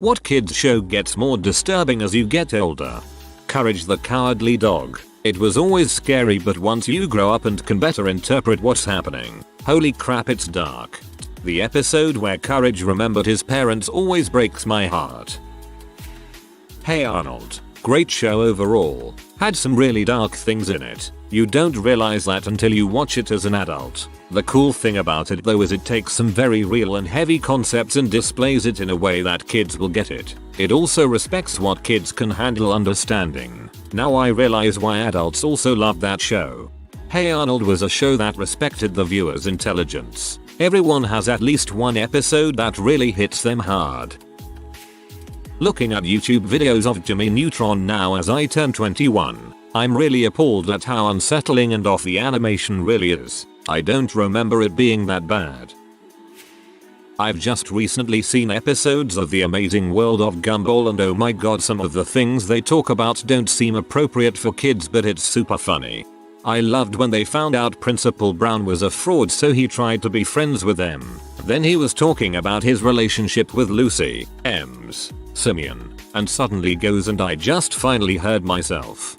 What kids show gets more disturbing as you get older? Courage the Cowardly Dog. It was always scary, but once you grow up and can better interpret what's happening, holy crap, it's dark. The episode where Courage remembered his parents always breaks my heart. Hey Arnold. Great show overall. Had some really dark things in it. You don't realize that until you watch it as an adult. The cool thing about it though is it takes some very real and heavy concepts and displays it in a way that kids will get it. It also respects what kids can handle understanding. Now I realize why adults also love that show. Hey Arnold was a show that respected the viewer's intelligence. Everyone has at least one episode that really hits them hard. Looking at YouTube videos of Jimmy Neutron now as I turn 21, I'm really appalled at how unsettling and off the animation really is. I don't remember it being that bad. I've just recently seen episodes of The Amazing World of Gumball and oh my god, some of the things they talk about don't seem appropriate for kids, but it's super funny. I loved when they found out Principal Brown was a fraud, so he tried to be friends with them. Then he was talking about his relationship with Lucy, Ems, Simeon, and suddenly goes and I just finally heard myself.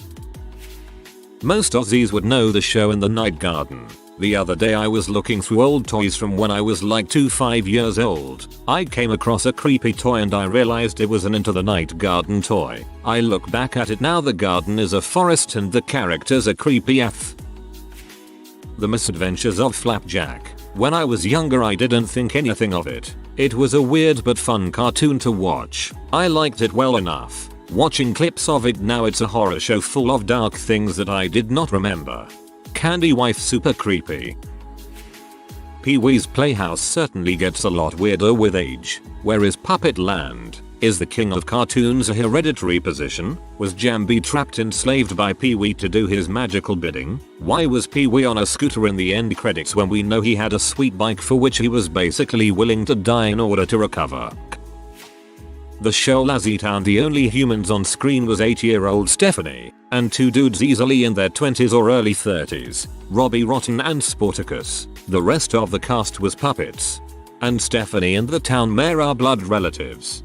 Most Aussies would know the show In the Night Garden. The other day I was looking through old toys from when I was like 5 years old. I came across a creepy toy and I realized it was an Into the Night Garden toy. I look back at it now, the garden is a forest and the characters are creepy AF. The Misadventures of Flapjack. When I was younger I didn't think anything of it. It was a weird but fun cartoon to watch. I liked it well enough. Watching clips of it now, it's a horror show full of dark things that I did not remember. Candy Wife super creepy. Pee-wee's Playhouse certainly gets a lot weirder with age. Where is Puppet Land? Is the king of cartoons a hereditary position? Was Jambi trapped enslaved by Pee-wee to do his magical bidding? Why was Pee-wee on a scooter in the end credits when we know he had a sweet bike for which he was basically willing to die in order to recover? The show LazzyTown, the only humans on screen was 8-year-old Stephanie, and two dudes easily in their 20s or early 30s, Robbie Rotten and Sportacus. The rest of the cast was puppets. And Stephanie and the town mayor are blood relatives.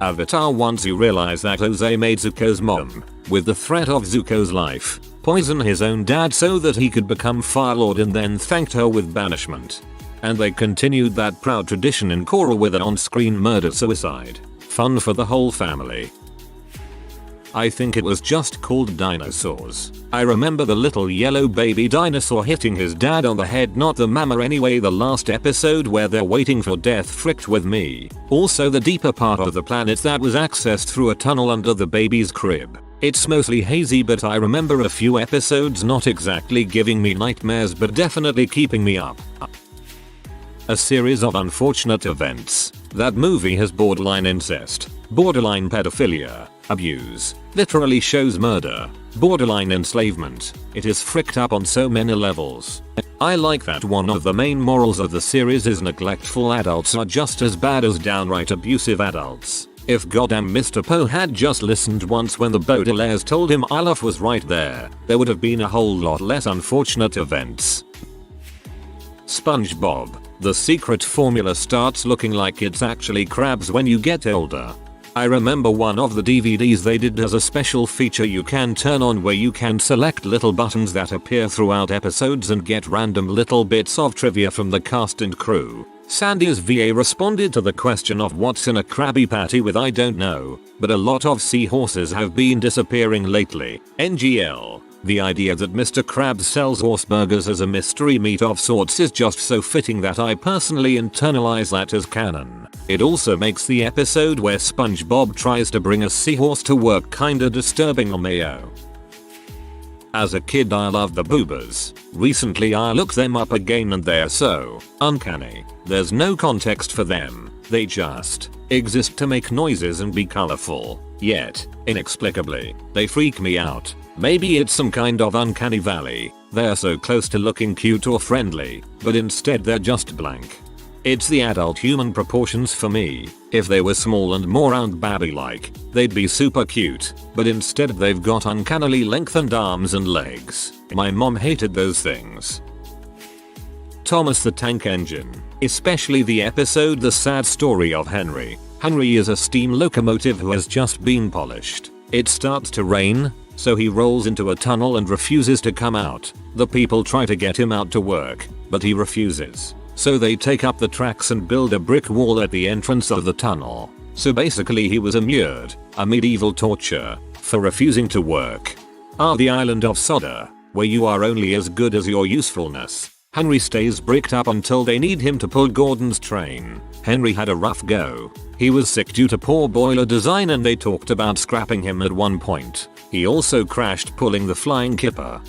Avatar. Once you realize that Jose made Zuko's mom, with the threat of Zuko's life, poison his own dad so that he could become Fire Lord, and then thanked her with banishment. And they continued that proud tradition in Korra with an on-screen murder-suicide. Fun for the whole family. I think it was just called Dinosaurs. I remember the little yellow baby dinosaur hitting his dad on the head, not the mama anyway. The last episode where they're waiting for death fricked with me. Also the deeper part of the planet that was accessed through a tunnel under the baby's crib. It's mostly hazy, but I remember a few episodes not exactly giving me nightmares but definitely keeping me up. A series of unfortunate events. That movie has borderline incest, borderline pedophilia, abuse, literally shows murder, borderline enslavement. It is fricked up on so many levels. I like that one of the main morals of the series is neglectful adults are just as bad as downright abusive adults. If goddamn Mr. Poe had just listened once when the Baudelaires told him Olaf was right there would have been a whole lot less unfortunate events. SpongeBob. The secret formula starts looking like it's actually crabs when you get older. I remember one of the DVDs they did as a special feature you can turn on where you can select little buttons that appear throughout episodes and get random little bits of trivia from the cast and crew. Sandy's VA responded to the question of what's in a Krabby Patty with I don't know, but a lot of seahorses have been disappearing lately. NGL. The idea that Mr. Krabs sells horse burgers as a mystery meat of sorts is just so fitting that I personally internalize that as canon. It also makes the episode where SpongeBob tries to bring a seahorse to work kinda disturbing on mayo. As a kid I loved the boobas. Recently I looked them up again and they're so uncanny. There's no context for them. They just exist to make noises and be colorful. Yet, inexplicably, they freak me out. Maybe it's some kind of uncanny valley. They're so close to looking cute or friendly, but instead they're just blank. It's the adult human proportions for me. If they were small and more Aunt Babby-like, they'd be super cute, but instead they've got uncannily lengthened arms and legs. My mom hated those things. Thomas the Tank Engine, especially the episode The Sad Story of Henry. Henry is a steam locomotive who has just been polished. It starts to rain, so he rolls into a tunnel and refuses to come out. The people try to get him out to work, but he refuses. So they take up the tracks and build a brick wall at the entrance of the tunnel. So basically he was immured, a medieval torture, for refusing to work. The island of Sodor, where you are only as good as your usefulness. Henry stays bricked up until they need him to pull Gordon's train. Henry had a rough go. He was sick due to poor boiler design and they talked about scrapping him at one point. He also crashed pulling the flying kipper.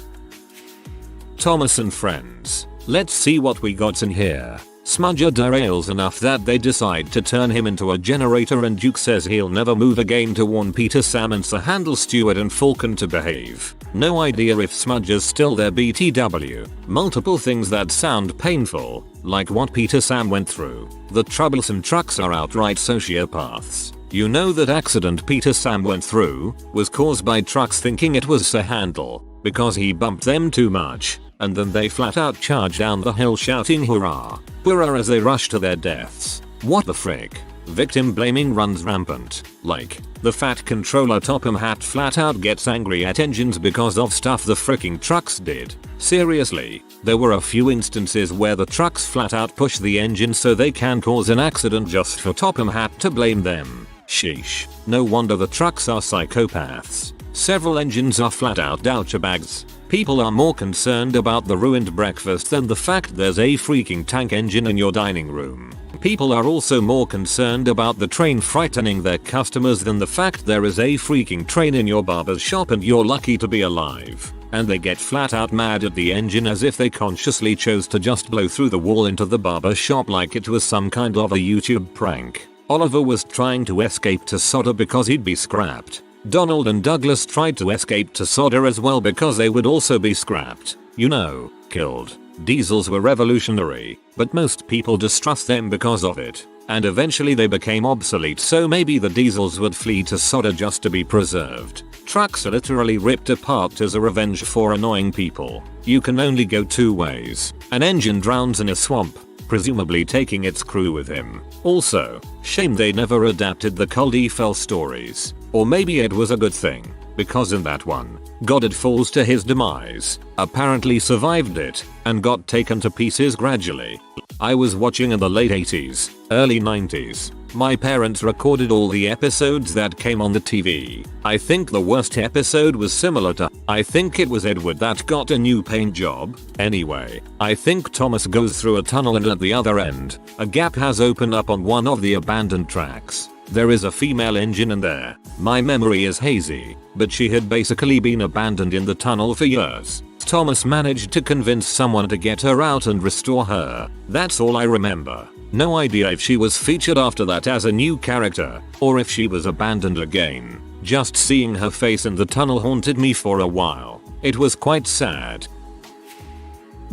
Thomas and friends. Let's see what we got in here. Smudger derails enough that they decide to turn him into a generator and Duke says he'll never move again to warn Peter, Sam and Sir Handel Stewart and Falcon to behave. No idea if Smudger's still there BTW. Multiple things that sound painful, like what Peter Sam went through. The troublesome trucks are outright sociopaths. You know that accident Peter Sam went through was caused by trucks thinking it was Sir Handel because he bumped them too much. And then they flat out charge down the hill shouting hurrah, hurrah as they rush to their deaths. What the frick? Victim blaming runs rampant. Like, the fat controller Topham Hatt flat out gets angry at engines because of stuff the fricking trucks did. Seriously, there were a few instances where the trucks flat out push the engine so they can cause an accident just for Topham Hatt to blame them. Sheesh. No wonder the trucks are psychopaths. Several engines are flat out douchebags. People are more concerned about the ruined breakfast than the fact there's a freaking tank engine in your dining room. People are also more concerned about the train frightening their customers than the fact there is a freaking train in your barber's shop and you're lucky to be alive. And they get flat out mad at the engine as if they consciously chose to just blow through the wall into the barber shop like it was some kind of a YouTube prank. Oliver was trying to escape to Sodor because he'd be scrapped. Donald and Douglas tried to escape to Sodor as well because they would also be scrapped. You know, killed. Diesels were revolutionary, but most people distrust them because of it. And eventually they became obsolete, so maybe the diesels would flee to Sodor just to be preserved. Trucks are literally ripped apart as a revenge for annoying people. You can only go two ways. An engine drowns in a swamp, presumably taking its crew with him. Also, shame they never adapted the Culdee Fell stories. Or maybe it was a good thing, because in that one, Goddard falls to his demise, apparently survived it, and got taken to pieces gradually. I was watching in the late 80s, early 90s. My parents recorded all the episodes that came on the TV. I think the worst episode was similar to, I think it was Edward that got a new paint job. Anyway, I think Thomas goes through a tunnel and at the other end, a gap has opened up on one of the abandoned tracks. There is a female engine in there. My memory is hazy, but she had basically been abandoned in the tunnel for years. Thomas managed to convince someone to get her out and restore her. That's all I remember. No idea if she was featured after that as a new character, or if she was abandoned again. Just seeing her face in the tunnel haunted me for a while. It was quite sad.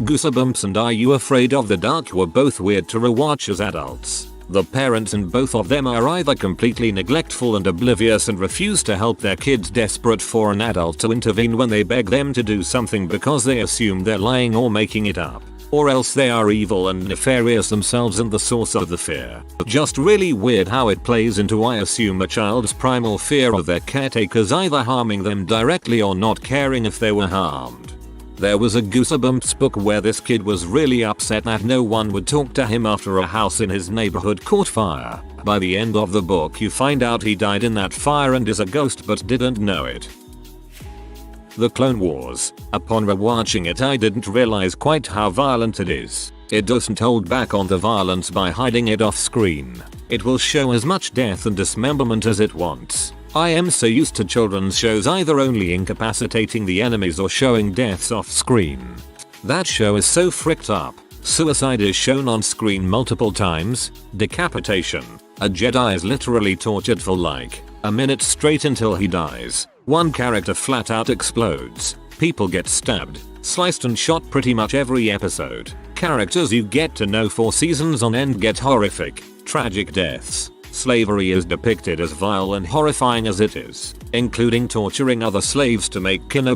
Goosebumps and Are You Afraid of the Dark were both weird to rewatch as adults. The parents in both of them are either completely neglectful and oblivious and refuse to help their kids, desperate for an adult to intervene when they beg them to do something because they assume they're lying or making it up. Or else they are evil and nefarious themselves and the source of the fear. Just really weird how it plays into, I assume, a child's primal fear of their caretakers either harming them directly or not caring if they were harmed. There was a Goosebumps book where this kid was really upset that no one would talk to him after a house in his neighborhood caught fire. By the end of the book you find out he died in that fire and is a ghost but didn't know it. The Clone Wars. Upon rewatching it I didn't realize quite how violent it is. It doesn't hold back on the violence by hiding it off screen. It will show as much death and dismemberment as it wants. I am so used to children's shows either only incapacitating the enemies or showing deaths off screen. That show is so fricked up. Suicide is shown on screen multiple times. Decapitation. A Jedi is literally tortured for like a minute straight until he dies. One character flat out explodes. People get stabbed, sliced and shot pretty much every episode. Characters you get to know for seasons on end get horrific, tragic deaths. Slavery is depicted as vile and horrifying as it is, including torturing other slaves to make killer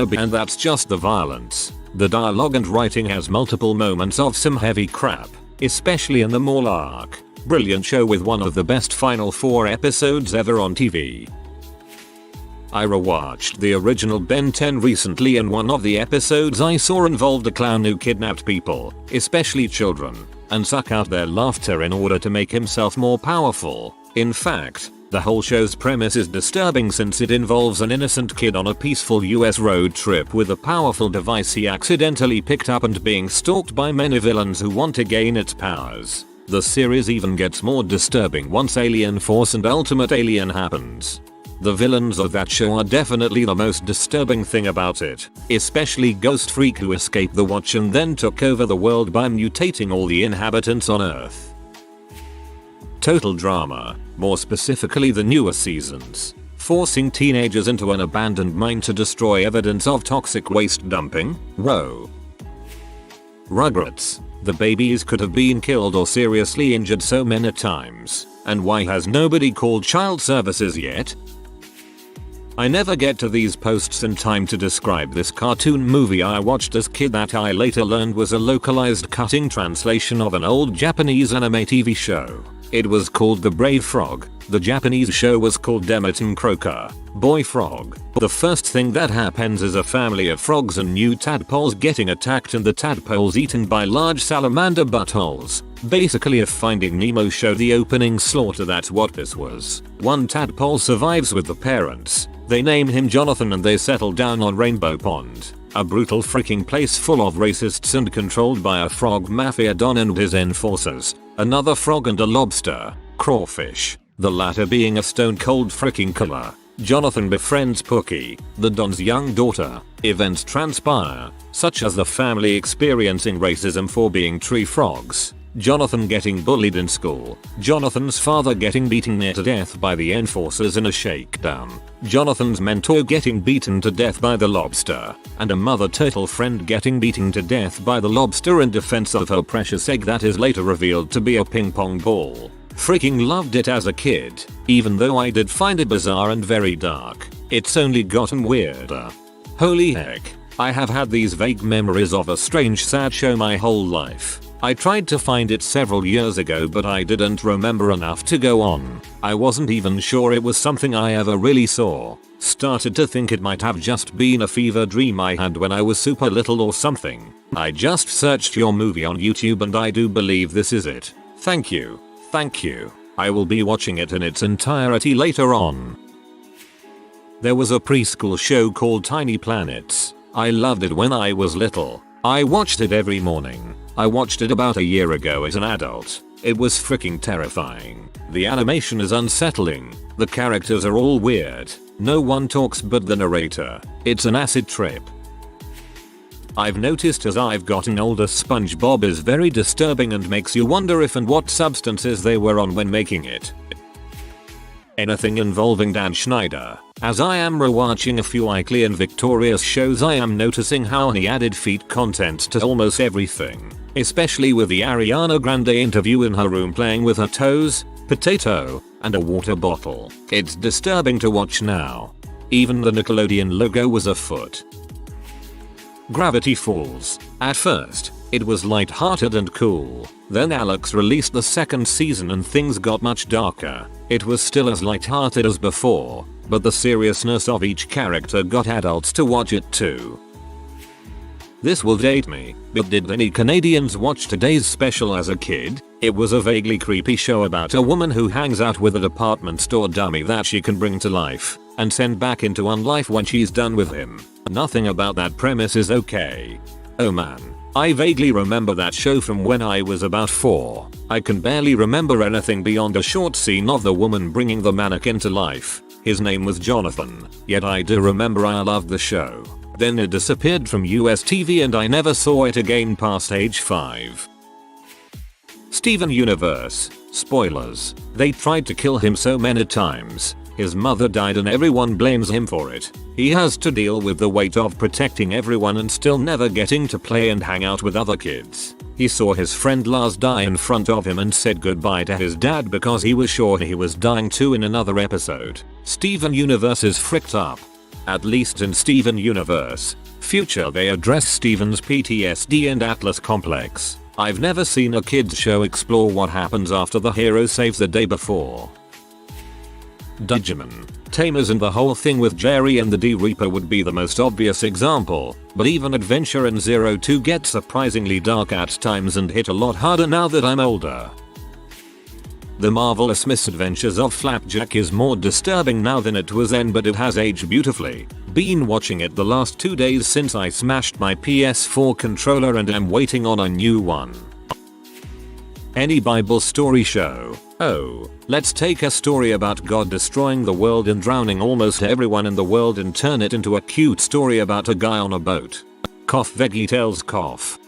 beef. And that's just the violence. The dialogue and writing has multiple moments of some heavy crap, especially in the mall arc. Brilliant show with one of the best final 4 episodes ever on TV. I rewatched the original Ben 10 recently, and one of the episodes I saw involved a clown who kidnapped people, especially children, and suck out their laughter in order to make himself more powerful. In fact, the whole show's premise is disturbing since it involves an innocent kid on a peaceful US road trip with a powerful device he accidentally picked up and being stalked by many villains who want to gain its powers. The series even gets more disturbing once Alien Force and Ultimate Alien happens. The villains of that show are definitely the most disturbing thing about it, especially Ghost Freak, who escaped the Watch and then took over the world by mutating all the inhabitants on Earth. Total drama, more specifically the newer seasons, forcing teenagers into an abandoned mine to destroy evidence of toxic waste dumping. Whoa. Rugrats, the babies could have been killed or seriously injured so many times, and why has nobody called child services yet? I never get to these posts in time to describe this cartoon movie I watched as kid that I later learned was a localized cutting translation of an old Japanese anime TV show. It was called The Brave Frog. The Japanese show was called Demoten Croaker, Boy Frog. The first thing that happens is a family of frogs and new tadpoles getting attacked and the tadpoles eaten by large salamander buttholes. Basically a Finding Nemo show. The opening slaughter, that's what this was. One tadpole survives with the parents. They name him Jonathan and they settle down on Rainbow Pond, a brutal freaking place full of racists and controlled by a frog mafia don and his enforcers, another frog and a lobster, crawfish, the latter being a stone cold freaking killer. Jonathan befriends Pookie, the Don's young daughter. Events transpire, such as the family experiencing racism for being tree frogs, Jonathan getting bullied in school, Jonathan's father getting beaten near to death by the enforcers in a shakedown, Jonathan's mentor getting beaten to death by the lobster, and a mother turtle friend getting beaten to death by the lobster in defense of her precious egg that is later revealed to be a ping pong ball. Freaking loved it as a kid, even though I did find it bizarre and very dark. It's only gotten weirder. Holy heck, I have had these vague memories of a strange sad show my whole life. I tried to find it several years ago but I didn't remember enough to go on. I wasn't even sure it was something I ever really saw. Started to think it might have just been a fever dream I had when I was super little or something. I just searched your movie on YouTube and I do believe this is it. Thank you. Thank you. I will be watching it in its entirety later on. There was a preschool show called Tiny Planets. I loved it when I was little. I watched it every morning. I watched it about a year ago as an adult. It was freaking terrifying. The animation is unsettling. The characters are all weird. No one talks but the narrator. It's an acid trip. I've noticed as I've gotten older, SpongeBob is very disturbing and makes you wonder if and what substances they were on when making it. Anything involving Dan Schneider. As I am rewatching a few Icely and Victorious shows, I am noticing how he added feet content to almost everything. Especially with the Ariana Grande interview in her room playing with her toes, potato, and a water bottle. It's disturbing to watch now. Even the Nickelodeon logo was a foot. Gravity Falls. At first, it was light-hearted and cool. Then Alex released the second season and things got much darker. It was still as light-hearted as before, but the seriousness of each character got adults to watch it too. This will date me, but did any Canadians watch today's special as a kid? It was a vaguely creepy show about a woman who hangs out with a department store dummy that she can bring to life and send back into unlife when she's done with him. Nothing about that premise is okay. Oh man, I vaguely remember that show from when I was about 4. I can barely remember anything beyond a short scene of the woman bringing the mannequin to life. His name was Jonathan, yet I do remember I loved the show. Then it disappeared from US TV and I never saw it again past age 5. Steven Universe. Spoilers. They tried to kill him so many times. His mother died and everyone blames him for it. He has to deal with the weight of protecting everyone and still never getting to play and hang out with other kids. He saw his friend Lars die in front of him and said goodbye to his dad because he was sure he was dying too in another episode. Steven Universe is fricked up. At least in Steven Universe. Future they address Steven's PTSD and Atlas complex. I've never seen a kids show explore what happens after the hero saves the day before. Digimon. Tamers and the whole thing with Jerry and the D-Reaper would be the most obvious example, but even Adventure in Zero 2 gets surprisingly dark at times and hit a lot harder now that I'm older. The marvelous misadventures of Flapjack is more disturbing now than it was then, but it has aged beautifully. Been watching it the last 2 days since I smashed my PS4 controller and am waiting on a new one. Any Bible story show. Oh, let's take a story about God destroying the world and drowning almost everyone in the world and turn it into a cute story about a guy on a boat. Cough Veggie Tales cough.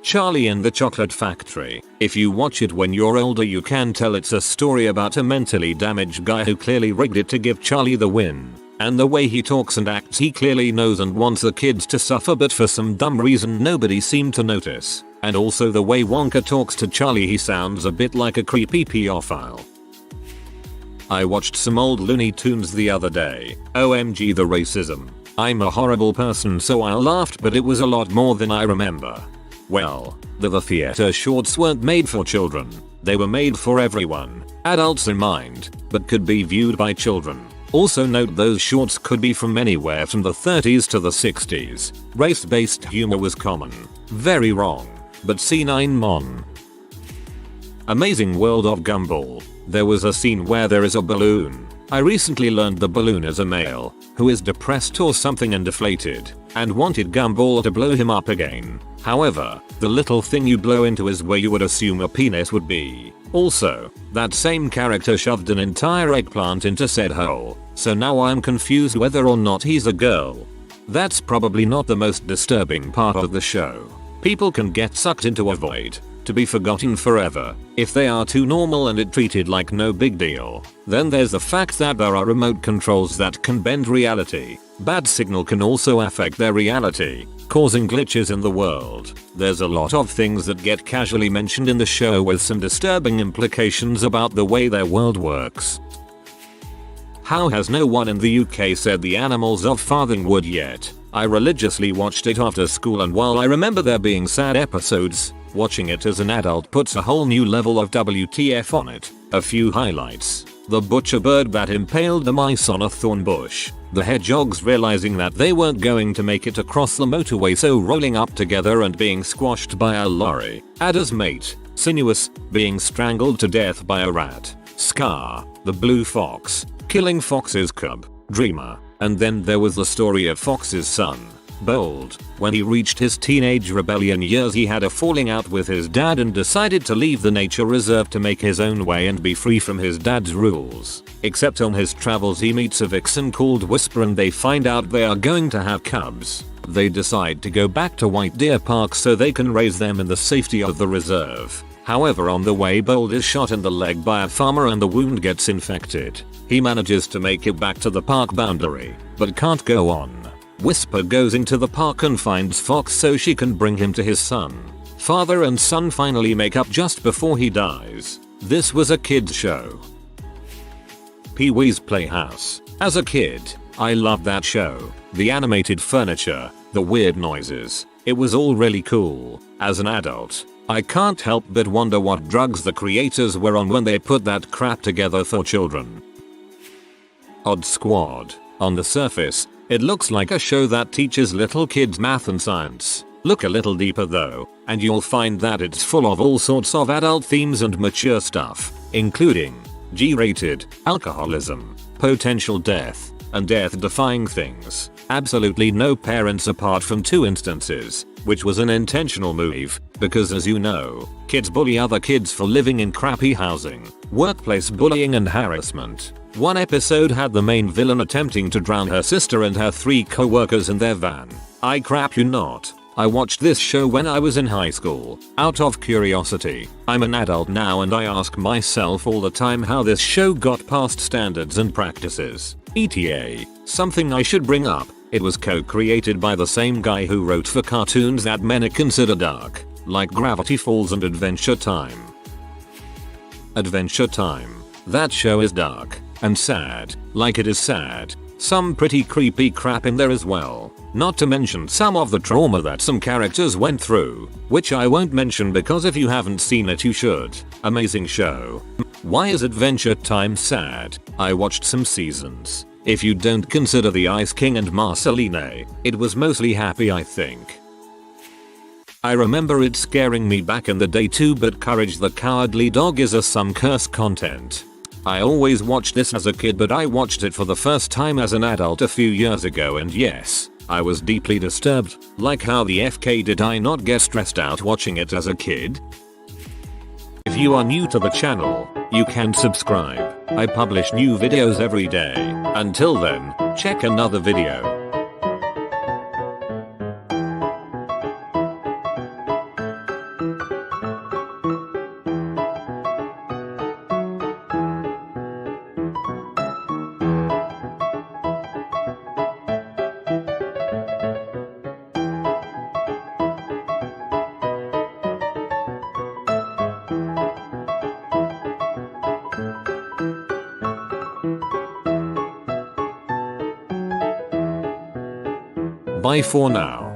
Charlie and the Chocolate Factory. If you watch it when you're older you can tell it's a story about a mentally damaged guy who clearly rigged it to give Charlie the win. And the way he talks and acts he clearly knows and wants the kids to suffer, but for some dumb reason nobody seemed to notice. And also the way Wonka talks to Charlie, he sounds a bit like a creepy pedophile. I watched some old Looney Tunes the other day. OMG the racism. I'm a horrible person so I laughed, but it was a lot more than I remember. Well, the theater shorts weren't made for children. They were made for everyone, adults in mind, but could be viewed by children. Also note those shorts could be from anywhere from the 30s to the 60s. Race-based humor was common. Very wrong. But C9 Mon. Amazing World of Gumball. There was a scene where there is a balloon. I recently learned the balloon is a male who is depressed or something and deflated and wanted Gumball to blow him up again. However, the little thing you blow into is where you would assume a penis would be. Also, that same character shoved an entire eggplant into said hole, so now I'm confused whether or not he's a girl. That's probably not the most disturbing part of the show. People can get sucked into a void, to be forgotten forever, if they are too normal and it treated like no big deal. Then there's the fact that there are remote controls that can bend reality. Bad signal can also affect their reality, causing glitches in the world. There's a lot of things that get casually mentioned in the show with some disturbing implications about the way their world works. How has no one in the UK said The Animals of Farthingwood yet? I religiously watched it after school, and while I remember there being sad episodes, watching it as an adult puts a whole new level of WTF on it. A few highlights. The butcher bird that impaled the mice on a thorn bush. The hedgehogs realizing that they weren't going to make it across the motorway, so rolling up together and being squashed by a lorry. Ada's mate, Sinuous, being strangled to death by a rat. Scar, the blue fox, killing Fox's cub, Dreamer. And then there was the story of Fox's son, Bold. When he reached his teenage rebellion years he had a falling out with his dad and decided to leave the nature reserve to make his own way and be free from his dad's rules. Except on his travels he meets a vixen called Whisper and they find out they are going to have cubs. They decide to go back to White Deer Park so they can raise them in the safety of the reserve. However, on the way Bold is shot in the leg by a farmer and the wound gets infected. He manages to make it back to the park boundary, but can't go on. Whisper goes into the park and finds Fox so she can bring him to his son. Father and son finally make up just before he dies. This was a kid's show. Pee-wee's Playhouse. As a kid, I loved that show. The animated furniture, the weird noises. It was all really cool. As an adult, I can't help but wonder what drugs the creators were on when they put that crap together for children. Odd Squad. On the surface, it looks like a show that teaches little kids math and science. Look a little deeper though, and you'll find that it's full of all sorts of adult themes and mature stuff, including G-rated, alcoholism, potential death, and death-defying things. Absolutely no parents apart from 2 instances, which was an intentional move, because as you know, kids bully other kids for living in crappy housing, workplace bullying and harassment. One episode had the main villain attempting to drown her sister and her 3 co-workers in their van. I crap you not. I watched this show when I was in high school, out of curiosity. I'm an adult now and I ask myself all the time how this show got past standards and practices. ETA, something I should bring up, it was co-created by the same guy who wrote for cartoons that many consider dark, like Gravity Falls and Adventure Time. Adventure Time. That show is dark and sad, like it is sad. Some pretty creepy crap in there as well. Not to mention some of the trauma that some characters went through, which I won't mention because if you haven't seen it you should. Amazing show. Why is Adventure Time sad? I watched some seasons. If you don't consider the Ice King and Marceline, it was mostly happy I think. I remember it scaring me back in the day too, but Courage the Cowardly Dog is some curse content. I always watched this as a kid, but I watched it for the first time as an adult a few years ago and yes, I was deeply disturbed. Like how the FK did I not get stressed out watching it as a kid? If you are new to the channel, you can subscribe. I publish new videos every day. Until then, check another video. Bye for now.